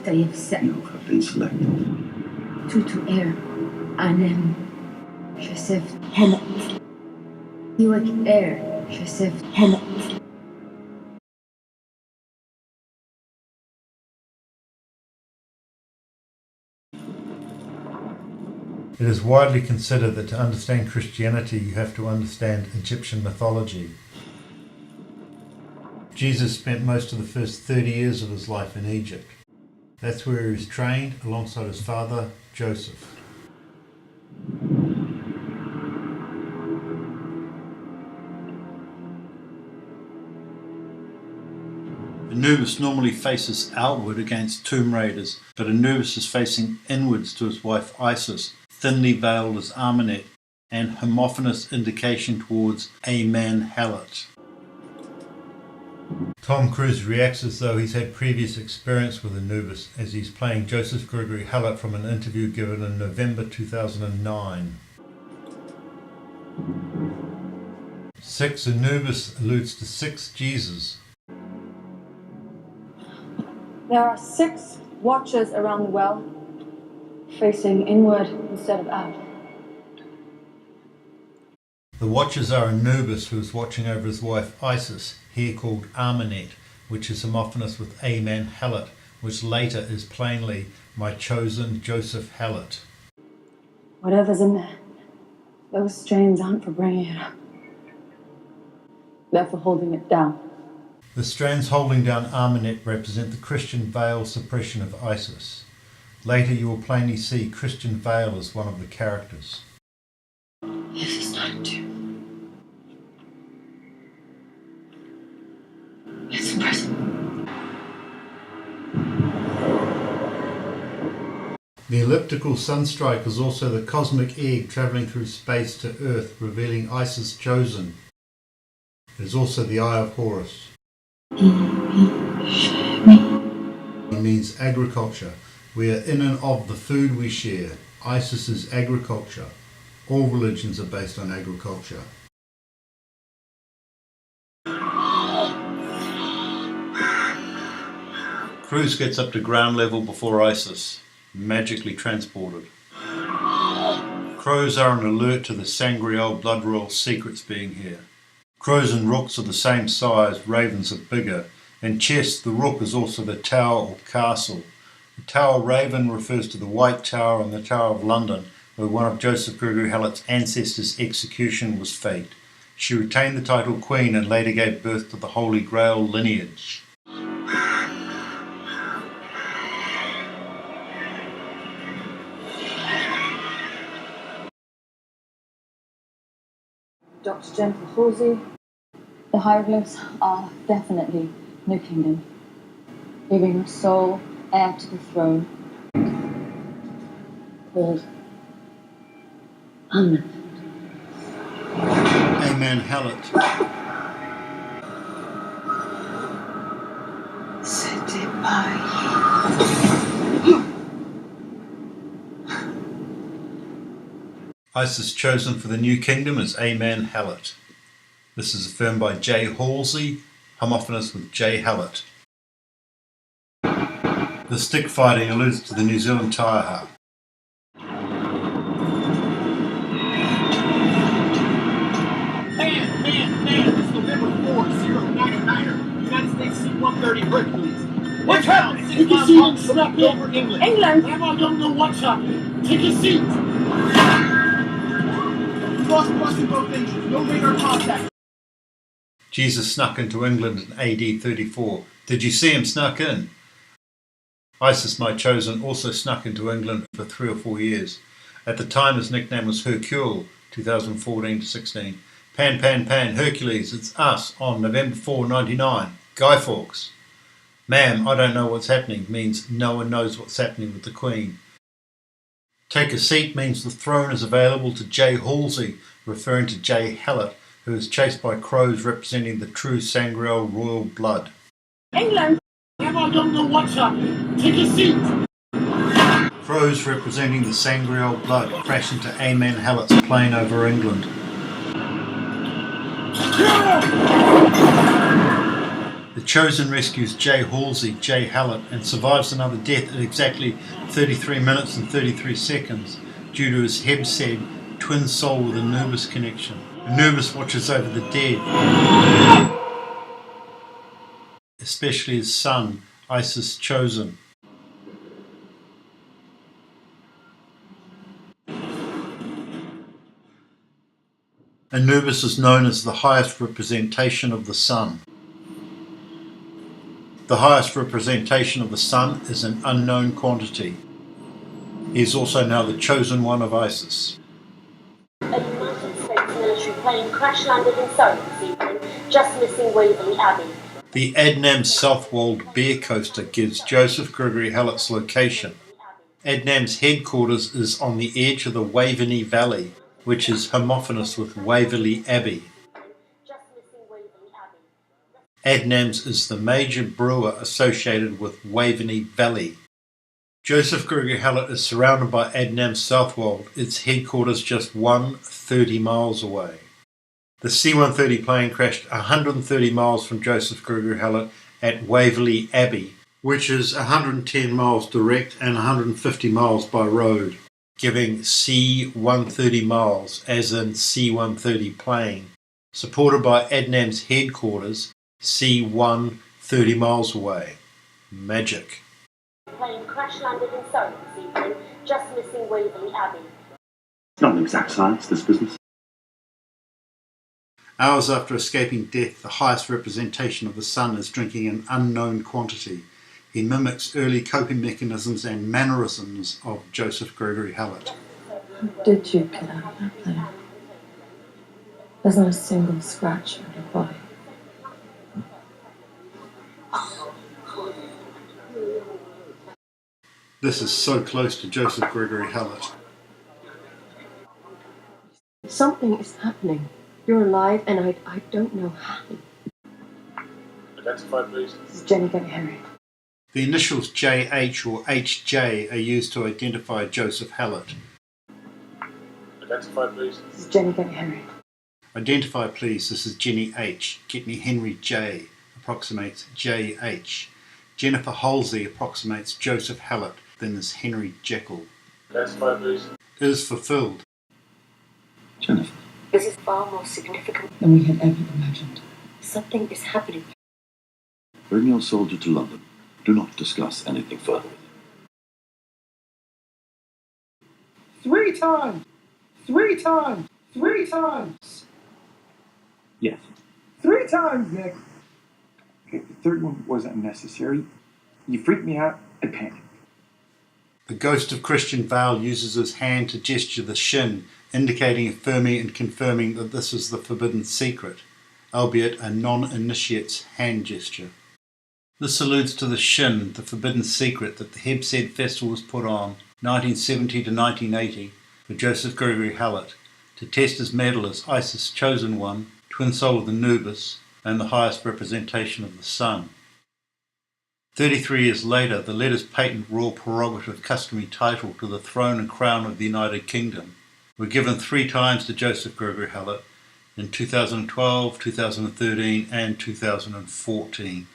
have been selected. Tutu Heir, Anem, Joseph Hallett. Iwak Heir, Joseph Hallett. It is widely considered that to understand Christianity you have to understand Egyptian mythology. Jesus spent most of the first 30 years of his life in Egypt. That's where he was trained alongside his father, Joseph. Anubis normally faces outward against tomb raiders, but Anubis is facing inwards to his wife Isis, thinly veiled as Amenet, and homophonous indication towards Amen Hallett. Tom Cruise reacts as though he's had previous experience with Anubis as he's playing Joseph Gregory Hallett from an interview given in November 2009. 6. Anubis alludes to 6 Jesus. There are 6 watchers around the well, facing inward instead of out. The watchers are Anubis, who is watching over his wife Isis, here called Amenet, which is homophonous with Amen Hallett, which later is plainly my chosen Joseph Hallett. Whatever's in there, those strains aren't for bringing it up. They're for holding it down. The strands holding down Amenet represent the Christian veil suppression of Isis. Later you will plainly see Christian veil as one of the characters. This is not true. It's present. The elliptical sunstrike is also the cosmic egg travelling through space to Earth, revealing Isis chosen. It is also the Eye of Horus. It means agriculture. We are in and of the food we share. Isis is agriculture. All religions are based on agriculture. Cruz gets up to ground level before Isis, magically transported. Crows are on alert to the Grael blood royal secrets being here. Crows and rooks are the same size, ravens are bigger. In chess, the rook is also the tower or castle. The tower raven refers to the White Tower and the Tower of London, where one of Joseph Gregory Hallett's ancestors' execution was faked. She retained the title Queen and later gave birth to the Holy Grail lineage. Dr. Gentle Halsey, the hieroglyphs are definitely New Kingdom, giving your soul heir to the throne, called Amen. Amen Hallett. C'était pas Isis chosen for the new kingdom is Amen Hallett. This is affirmed by J. Halsey, homophonous with J. Hallett. The stick fighting alludes to the New Zealand Taiaha. Man, it's November 4-0-9-9er, United States C-130 Hercules. What's happening? Take a seat and strap over England. Grandma don't know what's happening. Take a seat. We lost crossing both engines. No radar contact. Jesus snuck into England in AD 34. Did you see him snuck in? Isis, my chosen, also snuck into England for 3 or 4 years. At the time his nickname was Hercule, 2014-16. Pan, Hercules, it's us on November 4, 99. Guy Fawkes. Ma'am, I don't know what's happening means no one knows what's happening with the Queen. Take a seat means the throne is available to J. Halsey, referring to J. Hallett, who is chased by crows representing the true Grael royal blood. England! Grandma don't know what's happening. Take a seat. Crows representing the Grael blood crash into Amen Hallett's plane over England. The Chosen rescues J. Hallett and survives another death at exactly 33 minutes and 33 seconds due to his Hebsed twin soul with Anubis connection. Anubis watches over the dead, especially his son, Isis Chosen. Anubis is known as the highest representation of the sun. The highest representation of the sun is an unknown quantity. He is also now the chosen one of Isis. A United States military plane crash-landed in Surrey this evening, just missing Waverley Abbey. The Adnam Southwold Bear Coaster gives Joseph Gregory Hallett's location. Adnam's headquarters is on the edge of the Waveney Valley, which is homophonous with Waverley Abbey. Adnams is the major brewer associated with Waveney Valley. Joseph Gregory Hallett is surrounded by Adnam Southwold, its headquarters just 30 miles away. The C-130 plane crashed 130 miles from Joseph Gregory Hallett at Waverley Abbey, which is 110 miles direct and 150 miles by road, giving C-130 miles, as in C-130 plane, supported by Adnam's headquarters, C-1 30 miles away. Magic. Plane crash-landed in Surrey this evening, just missing Waverley Abbey. It's not an exact science, this business. Hours after escaping death, the highest representation of the sun is drinking an unknown quantity. He mimics early coping mechanisms and mannerisms of Joseph Gregory Hallett. How did you get out of that plane? There's not a single scratch on your body. This is so close to Joseph Gregory Hallett. Something is happening. You're alive, and I don't know how. Identify, please. This is Jenny getting Harry. The initials JH or HJ are used to identify Joseph Hallett. Identify, please. This is Jenny getting Harry. Identify, please. This is Jenny H. Get me Henry J. Approximates JH. Jennifer Halsey approximates Joseph Hallett. Then there's Henry Jekyll. Identify, please. Is fulfilled. Jennifer. This is far more significant Than we had ever imagined. Something is happening. Bring your soldier to London. Do not discuss anything further with him. 3 times! 3 times! 3 times! Yes. 3 times, Nick! Okay, the third one wasn't necessary. You freaked me out, I panicked. The ghost of Christian Val uses his hand to gesture the shin, indicating, affirming and confirming that this is the forbidden secret, albeit a non-initiate's hand gesture. This alludes to the shin, the forbidden secret that the Hebsed Festival was put on 1970 to 1980 for Joseph Gregory Hallett to test his medal as Isis' chosen one, twin soul of Anubis, and the highest representation of the sun. 33 years later, the letters patent royal prerogative customary title to the throne and crown of the United Kingdom were given 3 times to Joseph Gregory Hallett in 2012, 2013 and 2014,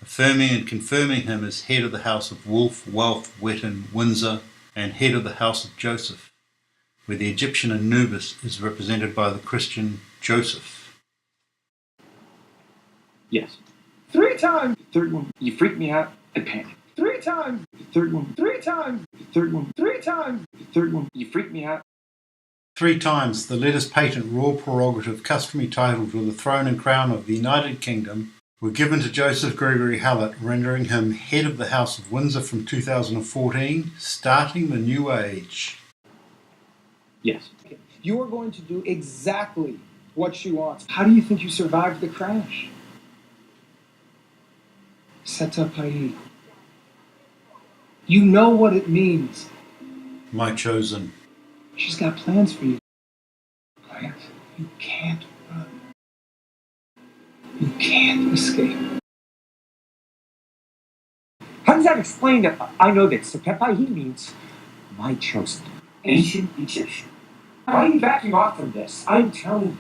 affirming and confirming him as head of the House of Windsor and head of the House of Joseph, where the Egyptian Anubis is represented by the Christian Joseph. Yes. 3 times! The third one, you freaked me out, I panicked. 3 times! The third one, 3 times! The third one, 3 times! The third one, you freaked me out. 3 times, the letters patent royal prerogative customary title to the throne and crown of the United Kingdom were given to Joseph Gregory Hallett, rendering him head of the House of Windsor from 2014, starting the new age. Yes. You are going to do exactly what she wants. How do you think you survived the crash? Setapai. You know what it means. My chosen. She's got plans for you. Plans? You can't run. You can't escape. How does that explain that? I know that Setapai means my chosen. Ancient Egyptian. Why are you backing off from this? I'm telling you,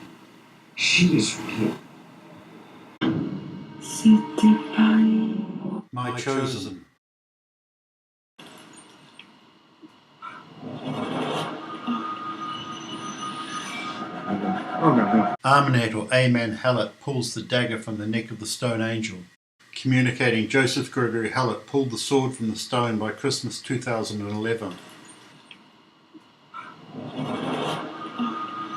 she is real. My chosen. Oh, no. Armanet or Amen Hallett pulls the dagger from the neck of the stone angel, communicating Joseph Gregory Hallett pulled the sword from the stone by Christmas 2011.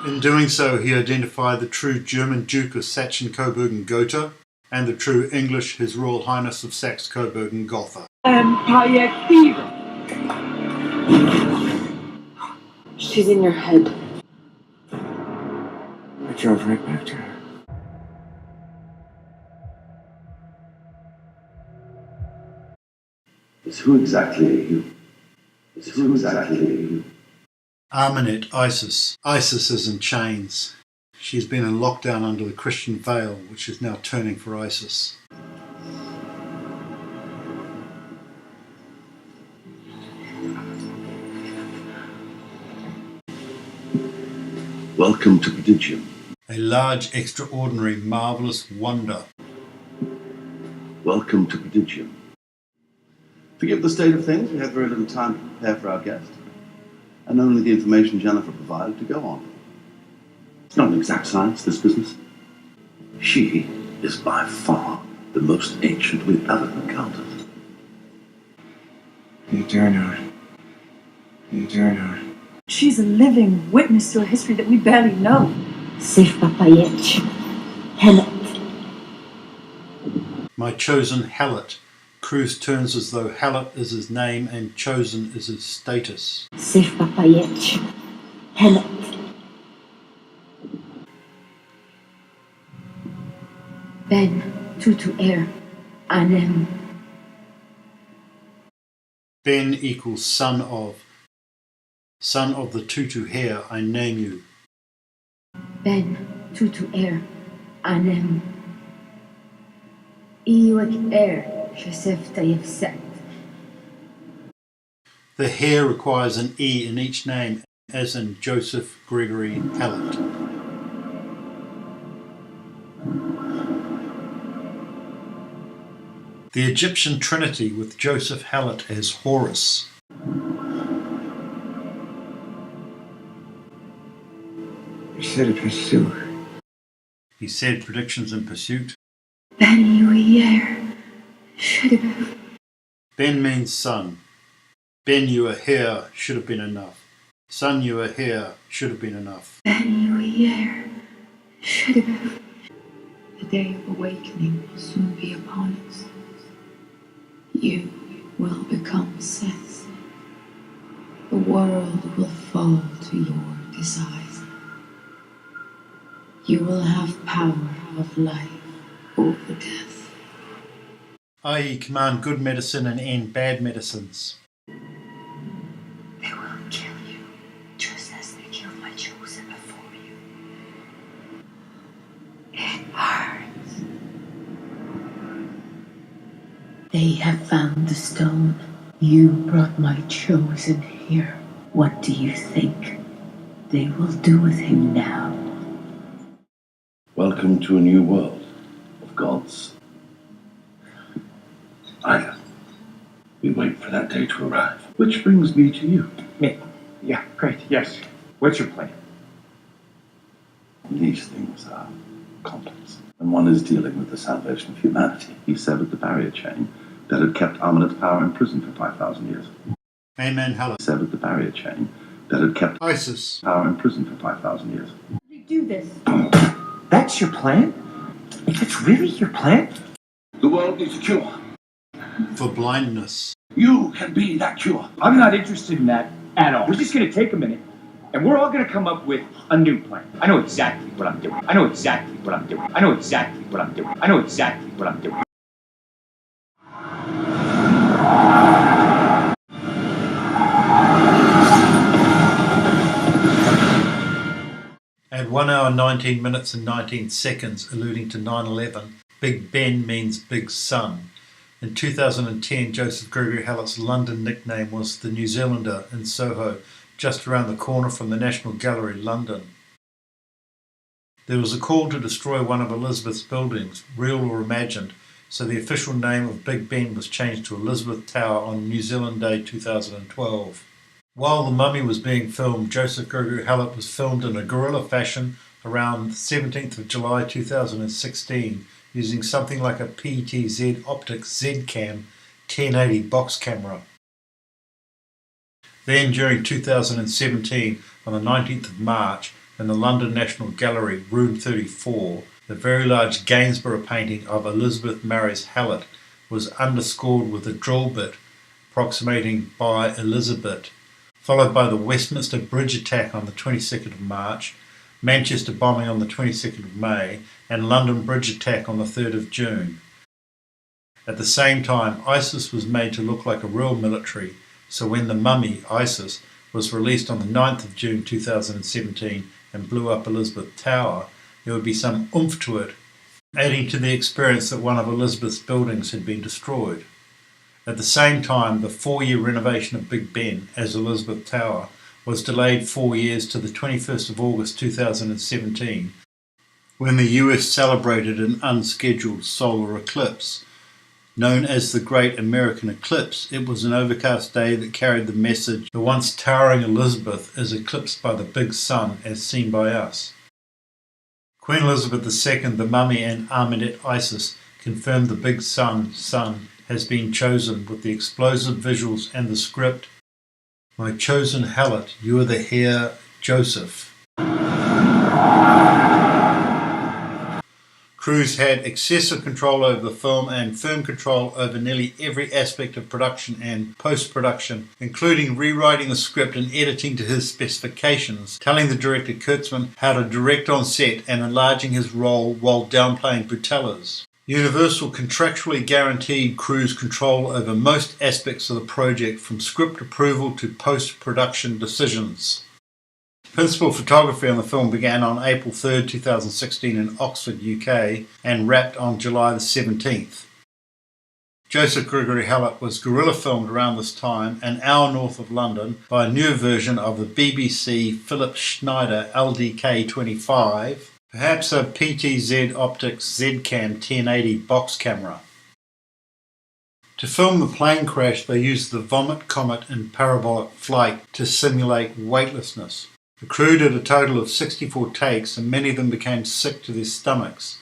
In doing so, he identified the true German Duke of Saxon-Coburg-Gotha and the true English His Royal Highness of Saxe-Coburg-Gotha. Empire Fever. She's in your head. I drove right back to her. Is who exactly are you? Is who exactly are you? Armanet, Isis. Isis is in chains. She's been in lockdown under the Christian veil, which is now turning for ISIS. Welcome to Prodigium. A large, extraordinary, marvellous wonder. Welcome to Prodigium. Forgive the state of things, we have very little time to prepare for our guest, and only the information Jennifer provided to go on. It's not an exact science, this business. She is by far the most ancient we've ever encountered. You dare not. You dare not. She's a living witness to a history that we barely know. Sif Papayech. Hallett. My chosen Hallett. Cruz turns as though Hallett is his name and chosen is his status. Sif Papayech. Hallett. Ben Tutu Heir. Anem. Ben equals son of. Son of the Tutu Heir, I name you. Ben Tutu Heir. Anem. Iwak Heir. Joseph Tayyip Set. The Heir requires an E in each name, as in Joseph Gregory Hallett. The Egyptian Trinity with Joseph Hallett as Horus. You said it was Sue. He said predictions in pursuit. Ben Heir. Should have. Ben means son. Ben you are here should have been enough. Son you are here should have been enough. Ben Heir. Should have. The day of awakening will soon be upon us. You will become Seth. The world will fall to your desires. You will have power of life over death. I.e. command good medicine and end bad medicines. They will kill you, just as they killed my chosen before you. It hurts. They have found the stone. You brought my chosen here. What do you think they will do with him now? Welcome to a new world of gods. Either we wait for that day to arrive. Which brings me to you. Me? Yeah, great, yes. What's your plan? These things are complex. And one is dealing with the salvation of humanity. He severed the barrier chain that had kept Armanet's power in prison for 5,000 years. Amen Hallett. Severed the barrier chain that had kept Isis. power in prison for 5,000 years. We do this. That's your plan? That's really your plan? The world needs a cure. For blindness. You can be that cure. I'm not interested in that at all. We're just going to take a minute, and we're all going to come up with a new plan. I know exactly what I'm doing. I know exactly what I'm doing. I know exactly what I'm doing. I know exactly what I'm doing. At 1 hour 19 minutes and 19 seconds, alluding to 9/11, Big Ben means big sun. In 2010, Joseph Gregory Hallett's London nickname was the New Zealander in Soho, just around the corner from the National Gallery, London. There was a call to destroy one of Elizabeth's buildings, real or imagined, so the official name of Big Ben was changed to Elizabeth Tower on New Zealand Day 2012. While The Mummy was being filmed, Joseph Gregory Hallett was filmed in a guerrilla fashion around 17th of July 2016 using something like a PTZ Optics Z-Cam 1080 box camera. Then during 2017, on the 19th of March, in the London National Gallery, Room 34, the very large Gainsborough painting of Elizabeth marries Hallett was underscored with a drill bit approximating by Elizabeth, followed by the Westminster Bridge attack on the 22nd of March, Manchester bombing on the 22nd of May, and London Bridge attack on the 3rd of June. At the same time, ISIS was made to look like a real military, so when The Mummy, ISIS, was released on the 9th of June 2017 and blew up Elizabeth Tower, there would be some oomph to it, adding to the experience that one of Elizabeth's buildings had been destroyed. At the same time, the 4-year renovation of Big Ben as Elizabeth Tower was delayed 4 years to the 21st of August 2017, when the US celebrated an unscheduled solar eclipse. Known as the Great American Eclipse, it was an overcast day that carried the message, the once towering Elizabeth is eclipsed by the big sun as seen by us. Queen Elizabeth II, the Mummy and Ahmadette Isis confirmed the big sun has been chosen with the explosive visuals and the script, "My chosen Hallett, you are the Heir, Joseph." Crews had excessive control over the film and firm control over nearly every aspect of production and post-production, including rewriting the script and editing to his specifications, telling the director Kurtzman how to direct on set and enlarging his role while downplaying Butella's. Universal contractually guaranteed crews control over most aspects of the project, from script approval to post-production decisions. Principal photography on the film began on April 3, 2016 in Oxford, UK, and wrapped on July the 17th. Joseph Gregory Hallett was guerrilla filmed around this time, an hour north of London, by a newer version of the BBC Philip Schneider LDK-25, perhaps a PTZ Optics Z-Cam 1080 box camera. To film the plane crash, they used the Vomit Comet and parabolic flight to simulate weightlessness. The crew did a total of 64 takes, and many of them became sick to their stomachs.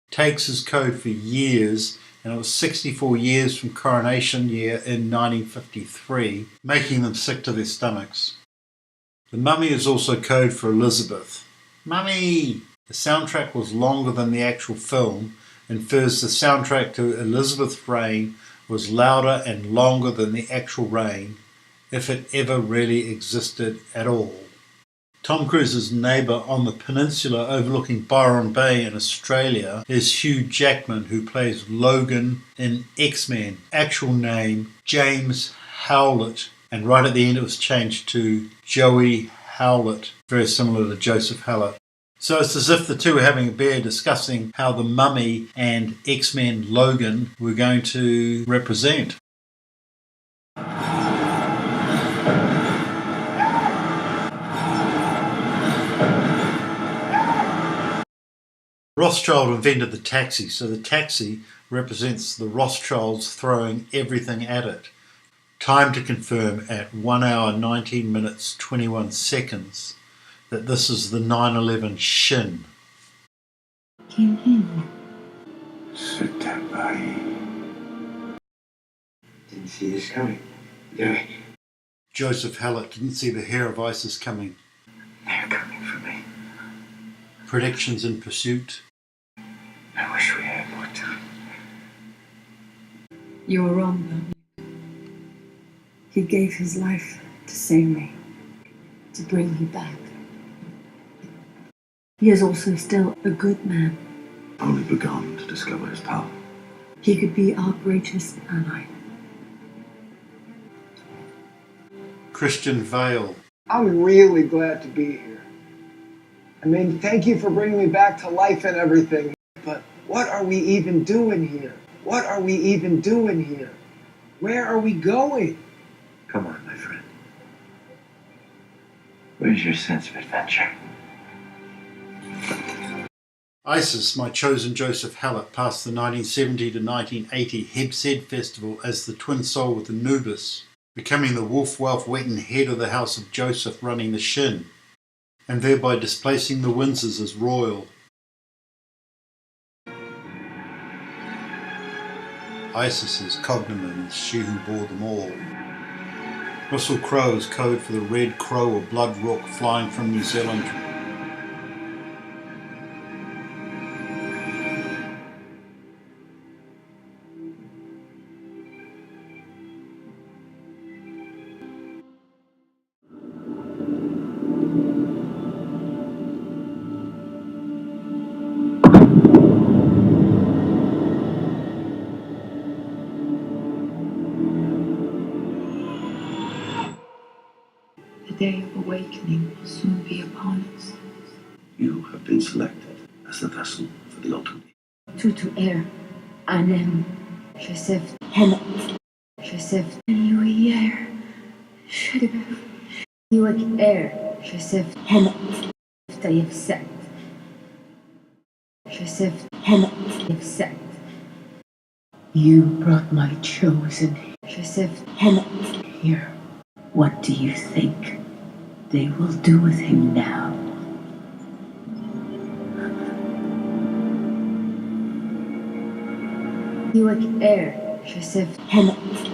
Takes is code for years, and it was 64 years from Coronation Year in 1953, making them sick to their stomachs. The Mummy is also code for Elizabeth. Mummy! The soundtrack was longer than the actual film, infers the soundtrack to Elizabeth's reign was louder and longer than the actual reign, if it ever really existed at all. Tom Cruise's neighbour on the peninsula overlooking Byron Bay in Australia is Hugh Jackman, who plays Logan in X-Men. Actual name, James Howlett. And right at the end it was changed to Joey Howlett, very similar to Joseph Hallett. So it's as if the two were having a beer discussing how the Mummy and X-Men Logan were going to represent. Rothschild invented the taxi, so the taxi represents the Rothschilds throwing everything at it. Time to confirm at 1 hour 19 minutes 21 seconds that this is the 9/11 Shin. Came in. Sit down, buddy. Didn't see this coming, did I? Joseph Hallett didn't see the Heir of ISIS coming. They're coming for me. Predictions in pursuit. I wish we had more time. You were wrong, though. He gave his life to save me, to bring you back. He is also still a good man. Only begun to discover his power. He could be our greatest ally. Christian Vale. I'm really glad to be here. I mean, thank you for bringing me back to life and everything. But what are we even doing here? What are we even doing here? Where are we going? Come on, my friend. Where's your sense of adventure? ISIS, my chosen Joseph Hallett, passed the 1970 to 1980 Hebsed festival as the twin soul with Anubis, becoming the wolf-wealth-wetting head of the House of Joseph running the Shin, and thereby displacing the Windsors as royal. Isis's cognomen is she who bore them all. Whistle Crow is code for the red crow or blood rook flying from New Zealand. The day of awakening will soon be upon us. You have been selected as the vessel for the ultimate. Tutu Heir, Anem, Joseph Hallett, Joseph Heir, Shudder, Newark Heir, Joseph Hallett, Dave Set, Joseph Hallett, Dave Set. You brought my chosen Joseph Hallett here. What do you think they will do with him now? Newark Heir, Joseph Hallett.